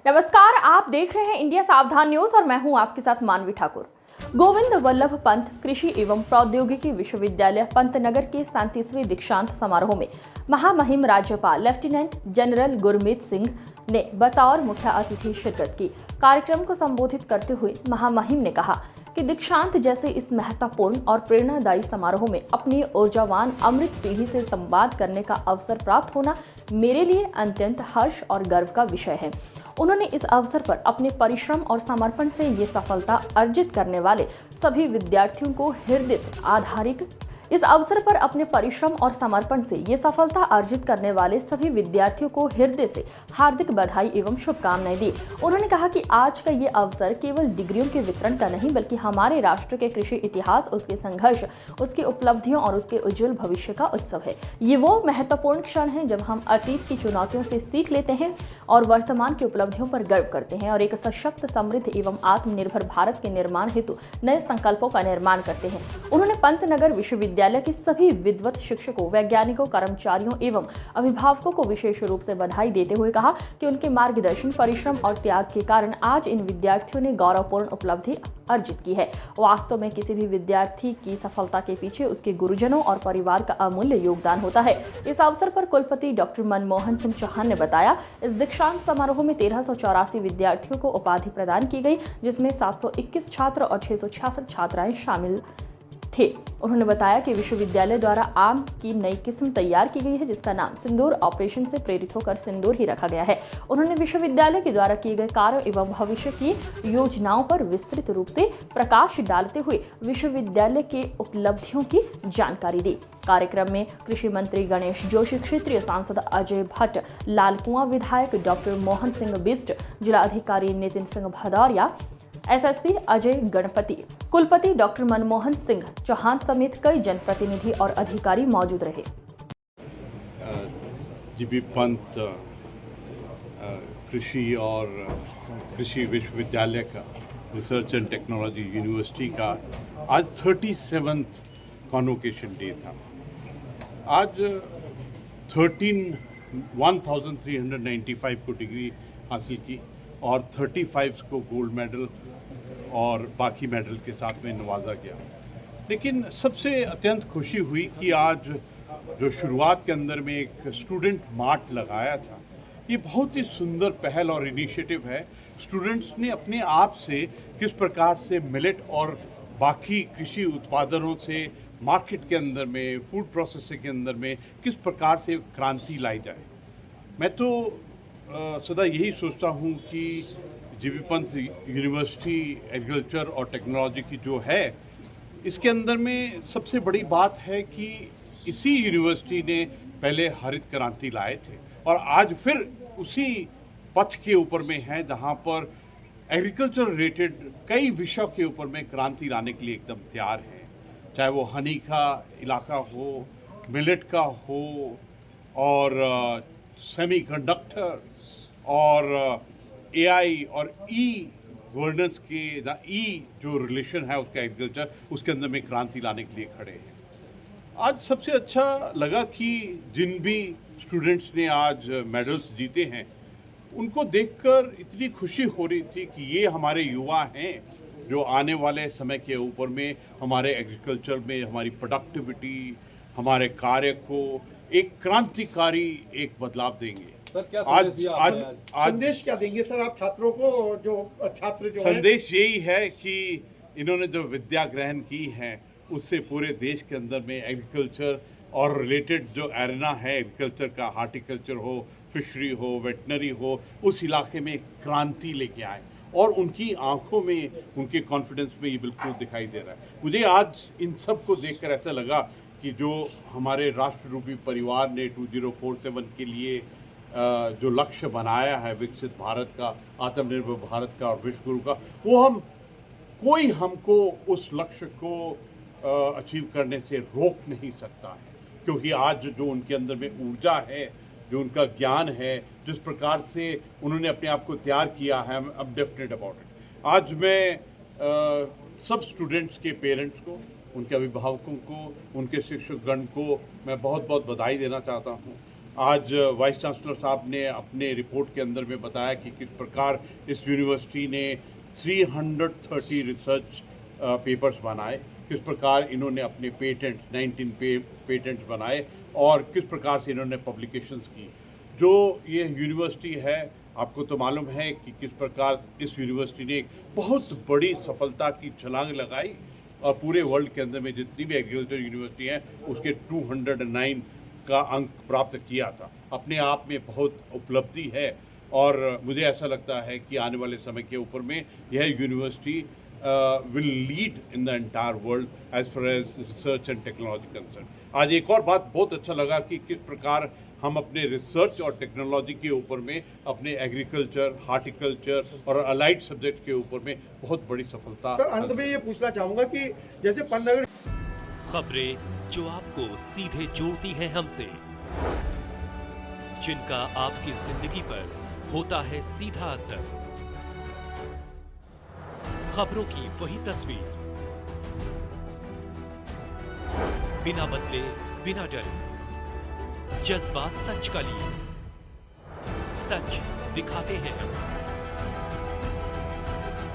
नमस्कार, आप देख रहे हैं इंडिया सावधान न्यूज और मैं हूं आपके साथ मानवी ठाकुर। गोविंद वल्लभ पंत कृषि एवं प्रौद्योगिकी विश्वविद्यालय पंतनगर के 37वें दीक्षांत समारोह में महामहिम राज्यपाल लेफ्टिनेंट जनरल गुरमीत सिंह ने बतौर मुख्य अतिथि शिरकत की। कार्यक्रम को संबोधित करते हुए महामहिम ने कहा कि दीक्षांत जैसे इस महत्वपूर्ण और प्रेरणादायी समारोह में अपनी ऊर्जावान अमृत पीढ़ी से संवाद करने का अवसर प्राप्त होना मेरे लिए अत्यंत हर्ष और गर्व का विषय है। उन्होंने इस अवसर पर अपने परिश्रम और समर्पण से ये सफलता अर्जित करने वाले सभी विद्यार्थियों को हृदय से हार्दिक बधाई एवं शुभकामनाएं दी। उन्होंने कहा कि आज का ये अवसर केवल डिग्रियों के वितरण का नहीं बल्कि हमारे राष्ट्र के कृषि इतिहास, उसके संघर्ष, उसकी उपलब्धियों और उसके उज्जवल भविष्य का उत्सव है। ये वो महत्वपूर्ण क्षण है जब हम अतीत की चुनौतियों से सीख लेते हैं और वर्तमान की उपलब्धियों पर गर्व करते हैं और एक सशक्त, समृद्ध एवं आत्मनिर्भर भारत के निर्माण हेतु नए संकल्पों का निर्माण करते हैं। उन्होंने पंतनगर विश्वविद्यालय के सभी विद्वत शिक्षकों, वैज्ञानिकों, कर्मचारियों एवं अभिभावकों को विशेष रूप से बधाई देते हुए कहा कि उनके मार्गदर्शन, परिश्रम और त्याग के कारण आज इन विद्यार्थियों ने गौरवपूर्ण उपलब्धि अर्जित की है। वास्तव में किसी भी विद्यार्थी की सफलता के पीछे उसके गुरुजनों और परिवार का अमूल्य योगदान होता है। इस अवसर पर कुलपति डॉक्टर मनमोहन सिंह चौहान ने बताया, इस दीक्षांत समारोह में 1384 विद्यार्थियों को उपाधि प्रदान की गई, जिसमें 721 छात्र और 666 छात्राएं शामिल थे। उन्होंने बताया कि विश्वविद्यालय द्वारा आम की नई किस्म तैयार की गई है, जिसका नाम सिंदूर ऑपरेशन से प्रेरित होकर सिंदूर ही रखा गया है। उन्होंने विश्वविद्यालय के द्वारा किए गए कार्य एवं भविष्य की योजनाओं पर विस्तृत रूप से प्रकाश डालते हुए विश्वविद्यालय के उपलब्धियों की जानकारी दी। कार्यक्रम में कृषि मंत्री गणेश जोशी, क्षेत्रीय सांसद अजय भट्ट, लालकुआं विधायक डॉक्टर मोहन सिंह बिष्ट, जिलाधिकारी नितिन सिंह भदौरिया, एसएसपी अजय गणपति, कुलपति डॉक्टर मनमोहन सिंह चौहान समेत कई जनप्रतिनिधि और अधिकारी मौजूद रहे। जीबी पंत कृषि और कृषि विश्वविद्यालय का, रिसर्च एंड टेक्नोलॉजी यूनिवर्सिटी का आज 37th कॉन्वोकेशन डे था। आज 1395 को डिग्री हासिल की और 35 को गोल्ड मेडल और बाकी मेडल के साथ में नवाजा गया। लेकिन सबसे अत्यंत खुशी हुई कि आज जो शुरुआत के अंदर में एक स्टूडेंट मार्ट लगाया था, ये बहुत ही सुंदर पहल और इनिशिएटिव है। स्टूडेंट्स ने अपने आप से किस प्रकार से मिलेट और बाकी कृषि उत्पादनों से मार्केट के अंदर में, फूड प्रोसेसिंग के अंदर में किस प्रकार से क्रांति लाई जाए। मैं तो सदा यही सोचता हूँ कि जीबी पंत यूनिवर्सिटी एग्रीकल्चर और टेक्नोलॉजी की जो है, इसके अंदर में सबसे बड़ी बात है कि इसी यूनिवर्सिटी ने पहले हरित क्रांति लाए थे और आज फिर उसी पथ के ऊपर में है जहाँ पर एग्रीकल्चर रिलेटेड कई विषयों के ऊपर में क्रांति लाने के लिए एकदम तैयार है। चाहे वो हनी का इलाका हो, मिलेट का हो और सेमीकंडक्टर और एआई और ई गवर्नेंस के ई जो रिलेशन है उसका एग्रीकल्चर, उसके अंदर में क्रांति लाने के लिए खड़े हैं। आज सबसे अच्छा लगा कि जिन भी स्टूडेंट्स ने आज मेडल्स जीते हैं, उनको देखकर इतनी खुशी हो रही थी कि ये हमारे युवा हैं जो आने वाले समय के ऊपर में हमारे एग्रीकल्चर में हमारी प्रोडक्टिविटी, हमारे कार्य को एक क्रांतिकारी एक बदलाव देंगे। सर, क्या संदेश क्या देंगे सर आप छात्रों को? जो छात्र जो संदेश यही है कि इन्होंने जो विद्या ग्रहण की है उससे पूरे देश के अंदर में एग्रीकल्चर और रिलेटेड जो एरेना है एग्रीकल्चर का, हार्टिकल्चर हो, फिशरी हो, वेटनरी हो, उस इलाके में क्रांति लेके आए और उनकी आंखों में, उनके कॉन्फिडेंस में ये बिल्कुल दिखाई दे रहा है। मुझे आज इन सब को देखकर ऐसा लगा कि जो हमारे राष्ट्ररूपी परिवार ने 2047 के लिए जो लक्ष्य बनाया है विकसित भारत का, आत्मनिर्भर भारत का और विश्व गुरु का, वो कोई हमको उस लक्ष्य को अचीव करने से रोक नहीं सकता है। क्योंकि आज जो उनके अंदर में ऊर्जा है, जो उनका ज्ञान है, जिस प्रकार से उन्होंने अपने आप को तैयार किया है, I am definite about it. आज मैं सब स्टूडेंट्स के पेरेंट्स को, उनके अभिभावकों को, उनके शिक्षकगण को मैं बहुत बहुत बधाई देना चाहता हूँ आज वाइस चांसलर साहब ने अपने रिपोर्ट के अंदर में बताया कि किस प्रकार इस यूनिवर्सिटी ने 330 रिसर्च पेपर्स बनाए, किस प्रकार इन्होंने अपने पेटेंट्स 19 पेटेंट्स बनाए और किस प्रकार से इन्होंने पब्लिकेशंस की। जो ये यूनिवर्सिटी है, आपको तो मालूम है कि किस प्रकार इस यूनिवर्सिटी ने एक बहुत बड़ी सफलता की छलांग लगाई और पूरे वर्ल्ड के अंदर में जितनी भी एग्रीकल्चर यूनिवर्सिटी हैं उसके 209 का अंक प्राप्त किया था। अपने आप में बहुत उपलब्धि है और मुझे ऐसा लगता है कि आने वाले समय के ऊपर में यह university will lead in the entire world as far as research and technology concern. आज एक और बात बहुत अच्छा लगा कि किस प्रकार हम अपने रिसर्च और टेक्नोलॉजी के ऊपर में अपने एग्रीकल्चर, हार्टिकल्चर और अलाइड सब्जेक्ट के ऊपर में बहुत बड़ी सफलता। सर अंत में ये पूछना चाहूंगा कि जैसे पन्नगड़ खबरें जो आपको सीधे जोड़ती हैं हमसे, जिनका आपकी जिंदगी पर होता है सीधा असर, खबरों की वही तस्वीर, बिना बदले बिना डरे, जज्बा सच का लिए, सच दिखाते हैं।